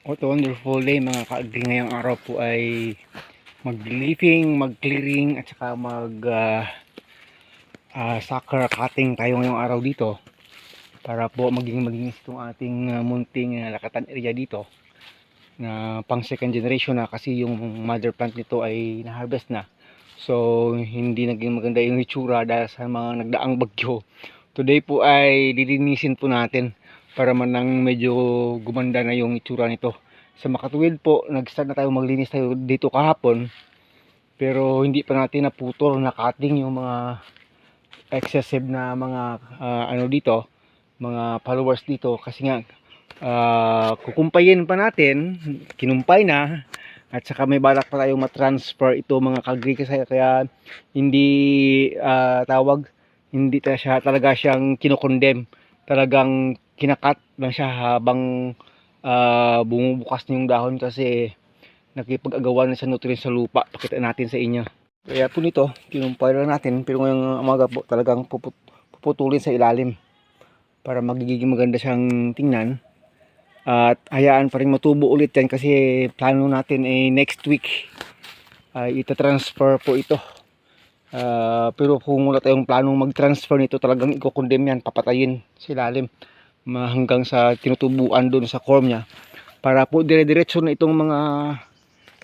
What a wonderful day mga kaagri. Ngayong araw po ay mag-leafing, mag-clearing at saka sucker cutting tayo ngayong araw dito para po maging itong ating munting lakatan area dito na pang second generation na, kasi yung mother plant nito ay na-harvest na. So hindi naging maganda yung itsura dahil sa mga nagdaang bagyo. Today po ay lilinisin po natin para manang medyo gumanda na yung itsura nito. Sa makatuwid po, nag-start na tayo maglinis tayo dito kahapon, pero hindi pa natin naputol, na-cutting yung mga excessive na mga dito, mga followers dito, kasi nga kukumpayin pa natin, kinumpay na, at saka may balak pa tayong matransfer ito mga kagri, kasi kaya hindi hindi talaga siyang kinukondem, talagang kinakat lang siya habang bumubukas na yung dahon, kasi nakipag-agawan na sa nutrients sa lupa. Pakita natin sa inyo. Kaya po nito, kinumpay lang natin, pero ngayong umaga po talagang puputulin sa ilalim para magiging maganda siyang tingnan. At hayaan pa rin matubo ulit yan, kasi plano natin ay next week itatransfer po ito. Pero kung wala tayong planong mag-transfer nito, talagang i-condemn yan, papatayin sa ilalim hanggang sa tinutubuan doon sa core niya, para po dire-diretso na itong mga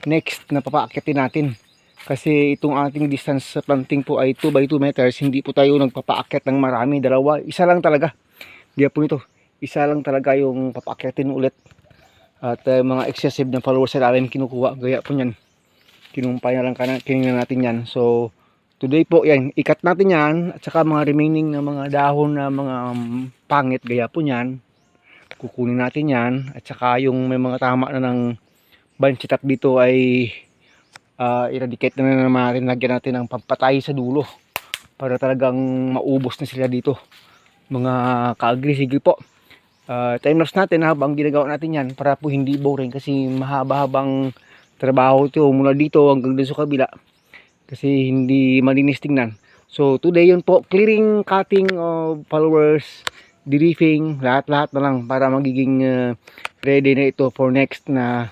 next na papaakitin natin. Kasi itong ating distance sa planting po ay 2 by 2 meters, hindi po tayo nagpapaakyat ng marami, dalawa, isa lang talaga. Di po nito, isa lang talaga yung papaakyatin ulit. At mga excessive na followers sa ilalim kinukuha, gaya po niyan, kinumpay na lang kinina natin yan. So today po yan, ikat natin yan, at saka mga remaining na mga dahon na mga pangit, gaya po niyan, kukunin natin yan. At saka yung may mga tama na ng banchitak dito ay eradicate na naman natin, lagyan natin ng pampatay sa dulo para talagang maubos na sila dito mga kaagri. Sige po, time lapse natin habang ginagawa natin yan, para po hindi boring, kasi mahaba-habang trabaho ito mula dito hanggang dun sa kabila, kasi hindi malinis tingnan. So today yun po, clearing, cutting of followers, de-leafing, lahat-lahat na lang para magiging ready na ito for next na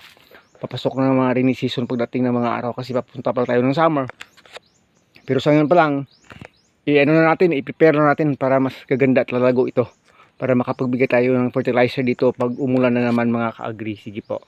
papasok na ng mga rainy season pagdating ng mga araw, kasi papunta pa tayo ng summer. Pero sa ngayon pa lang, i-prepare na natin para mas gaganda at lalago ito, para makapagbigay tayo ng fertilizer dito pag umulan na naman mga ka-agri. Sige po.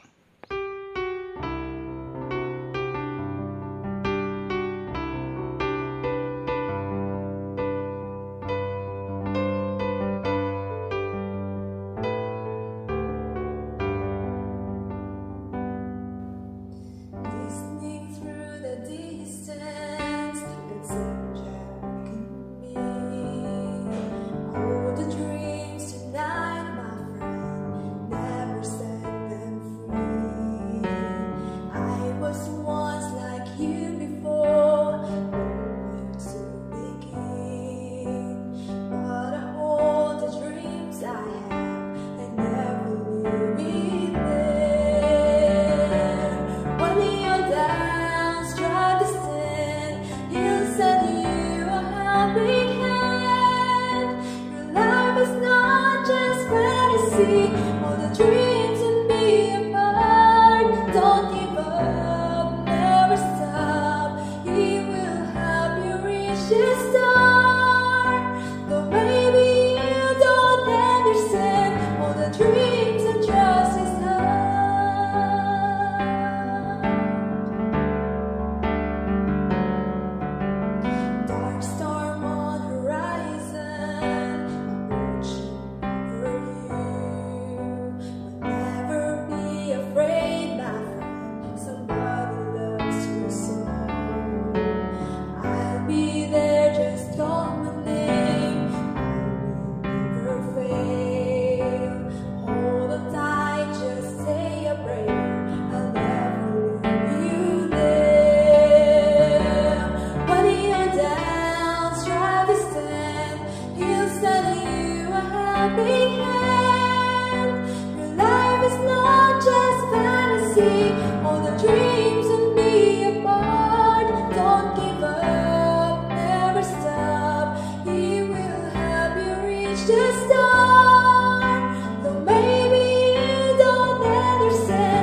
All the dreams and be apart. Don't give up, never stop. He will help you reach the star. Though maybe you don't understand all the dreams and trust His heart. Dark storm on horizon, approaching over you. All the dreams and be apart. Don't give up, never stop. He will help you reach the star. Though maybe you don't understand.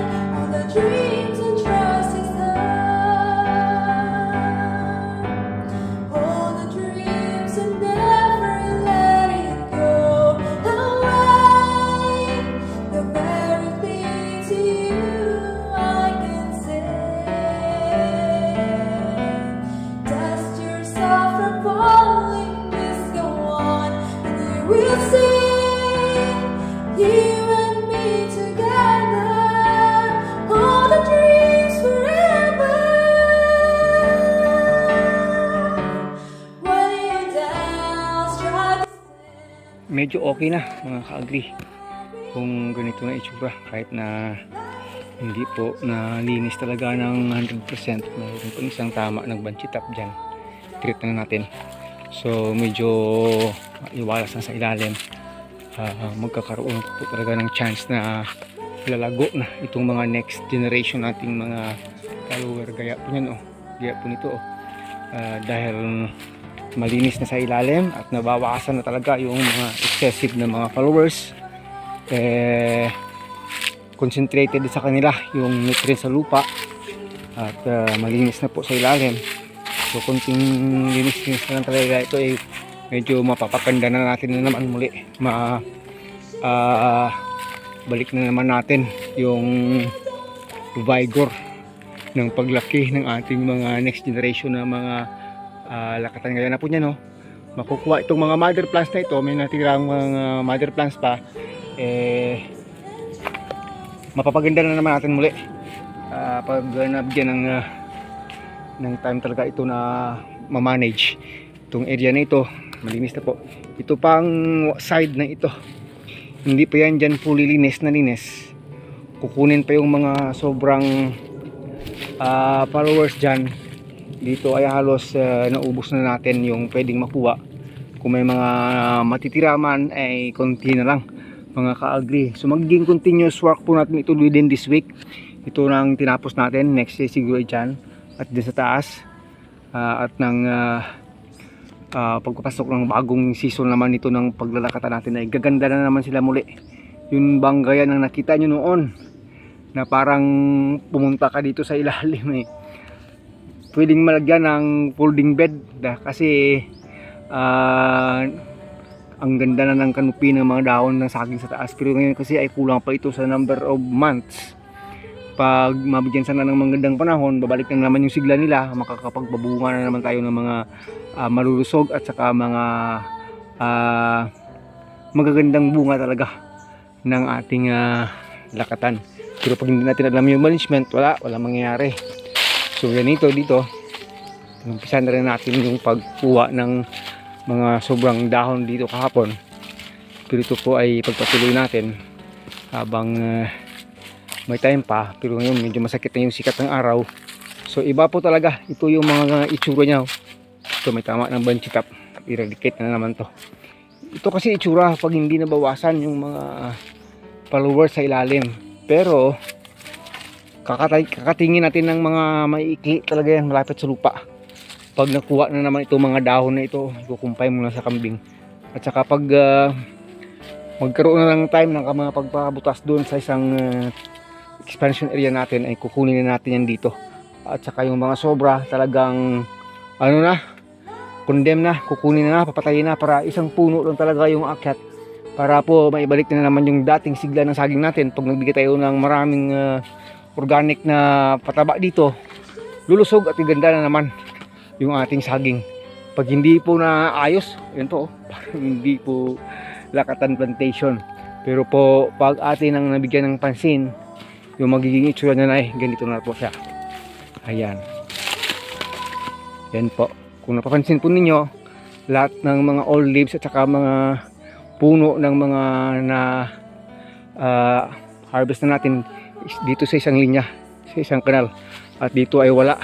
medyo okay na mga ka-agri kung ganito na itsura, kahit na hindi po na linis talaga ng 100%. Mayroon po isang tama ng banchi top dyan, treat na natin. So medyo iwalas na sa ilalim. Magkakaroon po talaga ng chance na lalago na itong mga next generation nating mga follower. Gaya po yan, gaya po nito, dahil malinis na sa ilalim at nabawasan na talaga yung mga excessive na mga followers. Concentrated sa kanila yung nutrients sa lupa at malinis na po sa ilalim. So kunting linis na lang talaga ito, medyo mapapaganda na natin na naman muli. Balik na naman natin yung vigor ng paglaki ng ating mga next generation na mga lakatan. Gaya na po niya, makukuha itong mga mother plants na ito. May natirang mga mother plants pa, mapapaganda na naman natin muli pag nabigyan ng time talaga ito na ma-manage itong area na ito. Malinis na po ito pang side na ito, hindi pa yan dyan fully linis na linis. Kukunin pa yung mga sobrang followers dyan. Dito ay halos naubos na natin yung pwedeng makuha. Kung may mga matitira man ay konti na lang mga ka-agri. So magiging continuous work po natin ito within this week. Ito nang tinapos natin, next day siguro dyan at din sa taas, at ng pagpapasok ng bagong season naman ito ng paglalakatan natin ay gaganda na naman sila muli. Yung banggayan ang nakita nyo noon na parang pumunta ka dito sa ilalim, pwedeng malagyan ng folding bed kasi ang ganda na ng kanupi ng mga dahon ng saging sa taas. Pero ngayon kasi ay kulang pa ito sa number of months. Pag mabigyan sana ng magandang panahon, babalik na naman yung sigla nila, makakapagbabunga na naman tayo ng mga malulusog at saka mga magagandang bunga talaga ng ating lakatan. Pero pag hindi natin alam yung management, wala mangyayari. So ganito dito, umpisa na rin natin yung pagkuha ng mga sobrang dahon dito kahapon. Pero ito po ay pagpatuloy natin habang may time pa. Pero ngayon medyo masakit na yung sikat ng araw. So iba po talaga ito yung mga itsura niya. Ito may tama ng banchi top, eradicate na naman to. Ito kasi itsura pag hindi nabawasan yung mga followers sa ilalim. Pero kakatingin natin ng mga maiikli talaga yan malapit sa lupa. Pag nakuha na naman itong mga dahon na ito, ikukumpay muna sa kambing. At saka pag magkaroon na ng time ng mga pagpabutas doon sa isang expansion area natin, ay kukunin na natin yan dito. At saka yung mga sobra talagang condemn na, kukunin na, papatayin na para isang puno lang talaga yung akyat, para po maibalik na naman yung dating sigla ng saging natin. Pag nagbigay tayo ng maraming organic na pataba dito, lulusog at iganda na naman yung ating saging. Pag hindi po na ayos, yun po, parang hindi po lakatan plantation. Pero po pag atin ang nabigyan ng pansin, yung magiging itsura na ganito na po siya. Ayan. Yan po. Kung napapansin po ninyo, lahat ng mga old leaves at saka mga puno ng mga na harvest na natin dito sa isang linya, sa isang kanal. At dito ay wala.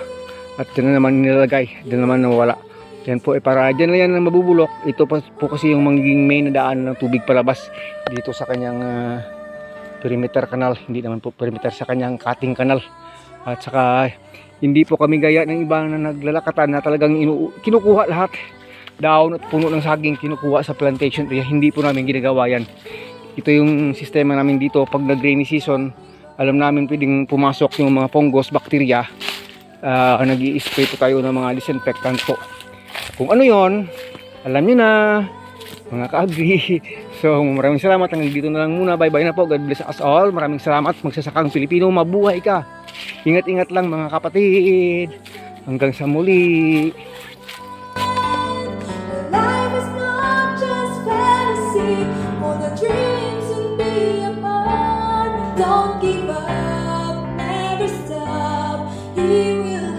At dyan na naman nilalagay. Dyan naman nawala. Yan po ay para dyan na yan na mabubulok. Ito po kasi yung magiging main na daan ng tubig palabas dito sa kanyang perimeter canal. Hindi naman po perimeter, sa kanyang cutting canal. At saka hindi po kami gaya ng ibang na naglalakatan na talagang kinukuha lahat. Daon at puno ng saging kinukuha sa plantation area. Hindi po namin ginagawa yan. Ito yung sistema namin dito. Pag nag-rainy season, alam namin pwedeng pumasok yung mga fungus, bacteria. Nag-i-spray po tayo ng mga disinfectant po. Kung ano yon, alam nyo na mga ka-agri. So maraming salamat, hanggang dito na lang muna. Bye bye na po, God bless us all. Maraming salamat, magsasakang Pilipino, mabuhay ka. Ingat-ingat lang mga kapatid. Hanggang sa muli. Life is not just fantasy, all the dreams and be apart. Don't give up, never stop. He will